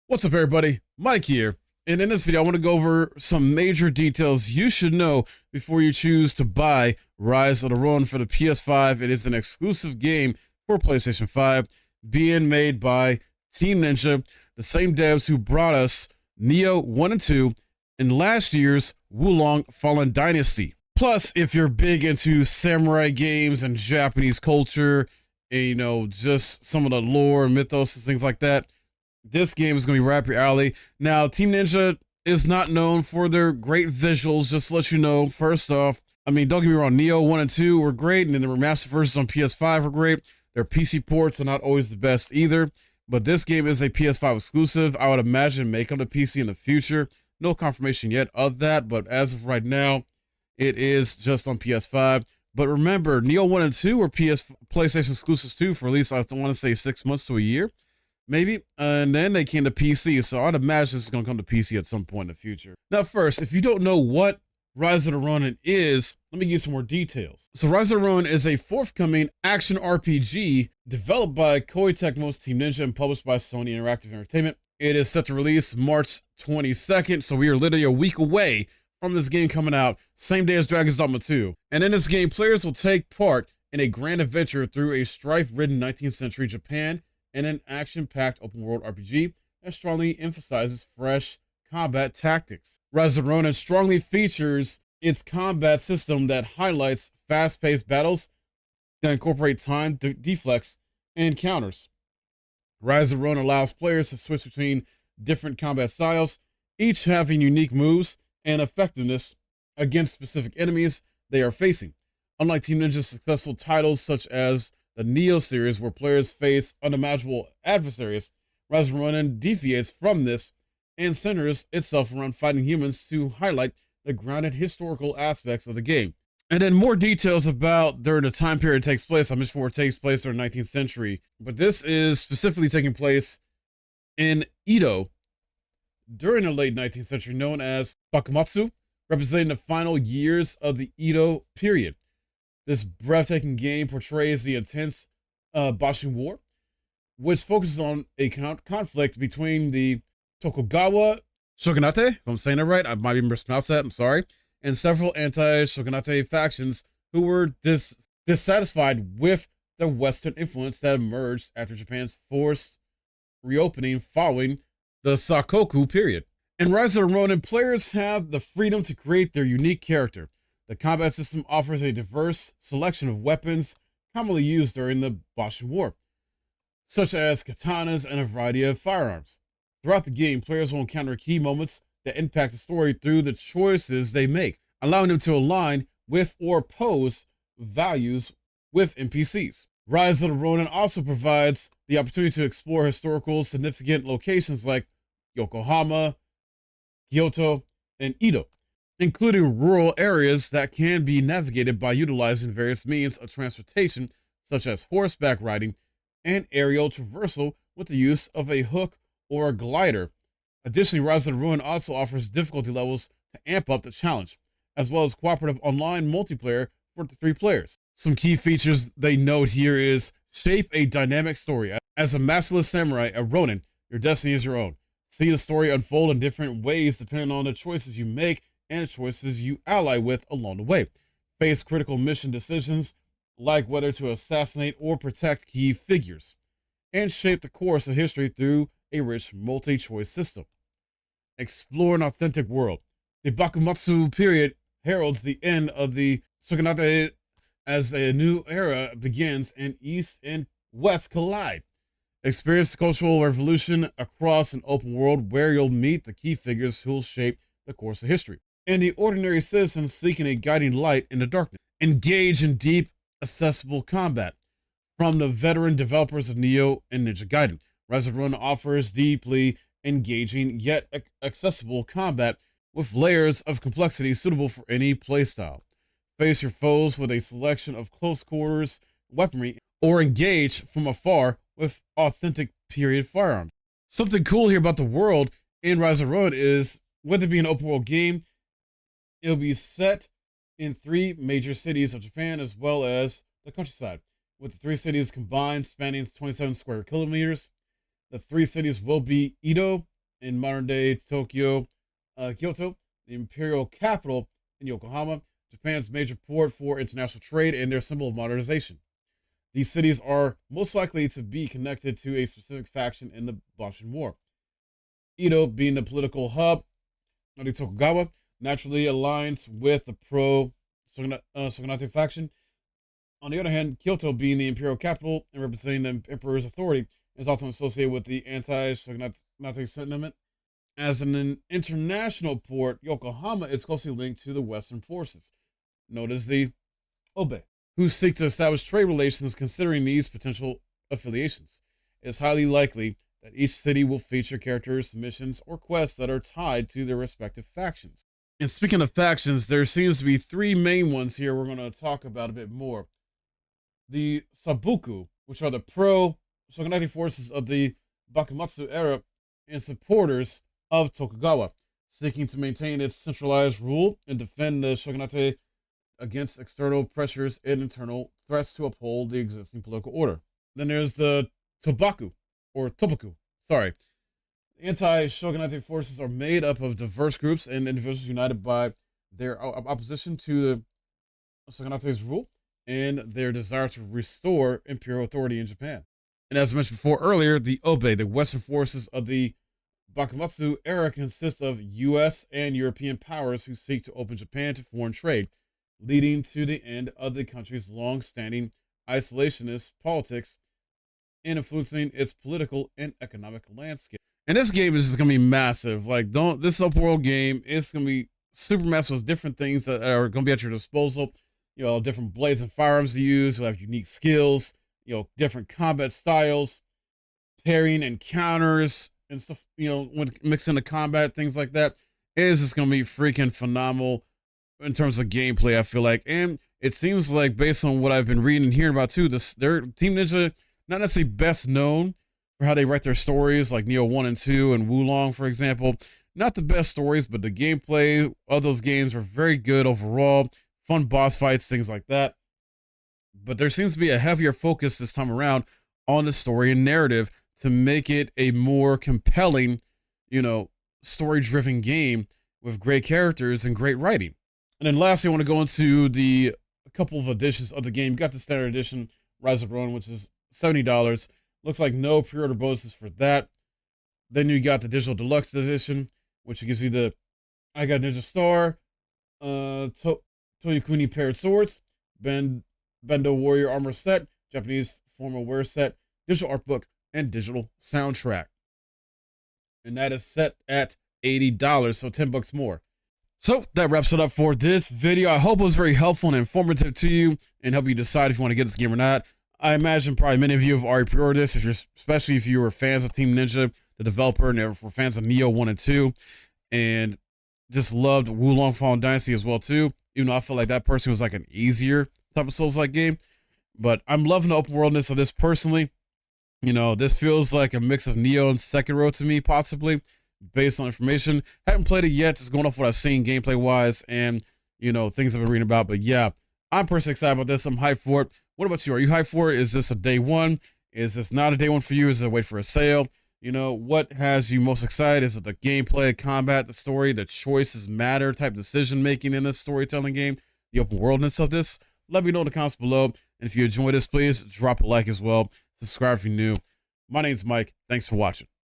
What's up, everybody? Mike here, and in this video I want to go over some major details you should know before you choose to buy Rise of the Ronin for the PS5. It is an exclusive game for PlayStation 5, being made by Team Ninja, the same devs who brought us Neo 1 and 2 and last year's Wulong Fallen Dynasty. Plus, if you're big into samurai games and Japanese culture, and just some of the lore and mythos and things like that, this game is going to be right up your alley. Now, Team Ninja is not known for their great visuals, just to let you know. First off, I mean, don't get me wrong, Neo 1 and 2 were great, and then the remastered versions on PS5 were great. Their PC ports are not always the best either, but this game is a PS5 exclusive. I would imagine make on the PC in the future. No confirmation yet of that, but as of right now, it is just on PS5. But remember, Neo 1 and 2 were PlayStation exclusives too for at least, I want to say, 6 months to a year. Maybe, and then they came to PC, so I'd imagine it's going to come to PC at some point in the future. Now, first, if you don't know what Rise of the Ronin is, let me give you some more details. So Rise of the Ronin is a forthcoming action RPG developed by Koei Tecmo's Team Ninja and published by Sony Interactive Entertainment. It is set to release March 22nd, so we are literally a week away from this game coming out, same day as Dragon's Dogma 2. And in this game, players will take part in a grand adventure through a strife-ridden 19th century Japan and an action-packed open-world RPG that strongly emphasizes fresh combat tactics. Rise of the Ronin strongly features its combat system that highlights fast-paced battles that incorporate time deflects and counters. Rise of the Ronin allows players to switch between different combat styles, each having unique moves and effectiveness against specific enemies they are facing. Unlike Team Ninja's successful titles such as the Neo series, where players face unimaginable adversaries, Rise of the Ronin deviates from this and centers itself around fighting humans to highlight the grounded historical aspects of the game. And then more details about during the time period it takes place. I mentioned before, it takes place during the 19th century, but this is specifically taking place in Edo during the late 19th century, known as Bakumatsu, representing the final years of the Edo period. This breathtaking game portrays the intense Boshin War, which focuses on a conflict between the Tokugawa shogunate, if I'm saying that right, I might even mispronounce that, I'm sorry, and several anti-shogunate factions who were dissatisfied with the Western influence that emerged after Japan's forced reopening following the Sakoku period. In Rise of the Ronin, players have the freedom to create their unique character. The combat system offers a diverse selection of weapons commonly used during the Boshin War, such as katanas and a variety of firearms. Throughout the game, players will encounter key moments that impact the story through the choices they make, allowing them to align with or oppose values with NPCs. Rise of the Ronin also provides the opportunity to explore historical significant locations like Yokohama, Kyoto, and Edo, including rural areas that can be navigated by utilizing various means of transportation, such as horseback riding and aerial traversal with the use of a hook or a glider. Additionally, Rise of the Ronin also offers difficulty levels to amp up the challenge, as well as cooperative online multiplayer for the 3 players. Some key features they note here is shape a dynamic story. As a masterless samurai, a Ronin, your destiny is your own. See the story unfold in different ways depending on the choices you make and the choices you ally with along the way. Face critical mission decisions like whether to assassinate or protect key figures, and shape the course of history through a rich multi-choice system. Explore an authentic world. The Bakumatsu period heralds the end of the shogunate as a new era begins and East and West collide. Experience the cultural revolution across an open world where you'll meet the key figures who'll shape the course of history, and the ordinary citizens seeking a guiding light in the darkness. Engage in deep, accessible combat. From the veteran developers of Neo and Ninja Gaiden, Rise of the Ronin offers deeply engaging yet accessible combat with layers of complexity suitable for any playstyle. Face your foes with a selection of close quarters weaponry, or engage from afar with authentic period firearms. Something cool here about the world in Rise of the Ronin is, with it being an open world game, it'll be set in 3 major cities of Japan as well as the countryside, with the 3 cities combined spanning 27 square kilometers. The 3 cities will be Edo, in modern-day Tokyo, Kyoto, the imperial capital in Yokohama, Japan's major port for international trade and their symbol of modernization. These cities are most likely to be connected to a specific faction in the Boshin War. Edo, being the political hub of the Tokugawa, naturally aligns with the pro-Shogunate faction. On the other hand, Kyoto, being the imperial capital and representing the emperor's authority, is often associated with the anti-Shogunate sentiment. As an international port, Yokohama is closely linked to the Western forces, known as the Obe, who seek to establish trade relations. Considering these potential affiliations, it's highly likely that each city will feature characters, missions, or quests that are tied to their respective factions. And speaking of factions, there seems to be three main ones here we're going to talk about a bit more. The Sabuku, which are the pro-Shogunate forces of the Bakumatsu era and supporters of Tokugawa, seeking to maintain its centralized rule and defend the Shogunate against external pressures and internal threats to uphold the existing political order. Then there's the Tobaku, or Tobaku, sorry. Anti-Shogunate forces are made up of diverse groups and individuals united by their opposition to the Shogunate's rule and their desire to restore imperial authority in Japan. And as mentioned before earlier, the Obe, the Western forces of the Bakumatsu era, consists of U.S. and European powers who seek to open Japan to foreign trade, leading to the end of the country's long-standing isolationist politics and influencing its political and economic landscape. And this game is just gonna be massive. Like, this open world game, it's gonna be super massive with different things that are gonna be at your disposal. You know, different blades and firearms to use. You'll have unique skills. You know, different combat styles, parrying and counters and stuff. You know, when mixing the combat, things like that, it is just gonna be freaking phenomenal in terms of gameplay, I feel like. And it seems like, based on what I've been reading and hearing about too, their Team Ninja, not necessarily best known for how they write their stories, like Neo 1 and 2 and Wulong, for example. Not the best stories, but the gameplay of those games are very good overall. Fun boss fights, things like that. But there seems to be a heavier focus this time around on the story and narrative to make it a more compelling, you know, story-driven game with great characters and great writing. And then lastly, I want to go into a couple of editions of the game. You got the standard edition, Rise of Ronin, which is $70. Looks like no pre-order bonuses for that. Then you got the digital deluxe edition, which gives you the I Got Ninja Star, Toyokuni paired swords, Bendo Warrior armor set, Japanese formal wear set, digital art book, and digital soundtrack. And that is set at $80, so $10 more. So that wraps it up for this video. I hope it was very helpful and informative to you and help you decide if you want to get this game or not. I imagine probably many of you have already pre-ordered this, especially if you were fans of Team Ninja, the developer, and were fans of Neo 1 and 2, and just loved Wulong Fallen Dynasty as well too, even though I feel like that person was like an easier type of Souls-like game. But I'm loving the open worldness of this personally. You know, this feels like a mix of Neo and Sekiro to me, possibly, based on information. Haven't played it yet, just going off what I've seen gameplay-wise and, you know, things I've been reading about. But yeah, I'm personally excited about this. I'm hyped for it. What about you? Are you hyped for it? Is this a day one? Is this not a day one for you? Is it a wait for a sale? You know, what has you most excited? Is it the gameplay, combat, the story, the choices matter type decision making in this storytelling game, the open worldness of this? Let me know in the comments below. And if you enjoyed this, please drop a like as well. Subscribe if you're new. My name's Mike. Thanks for watching.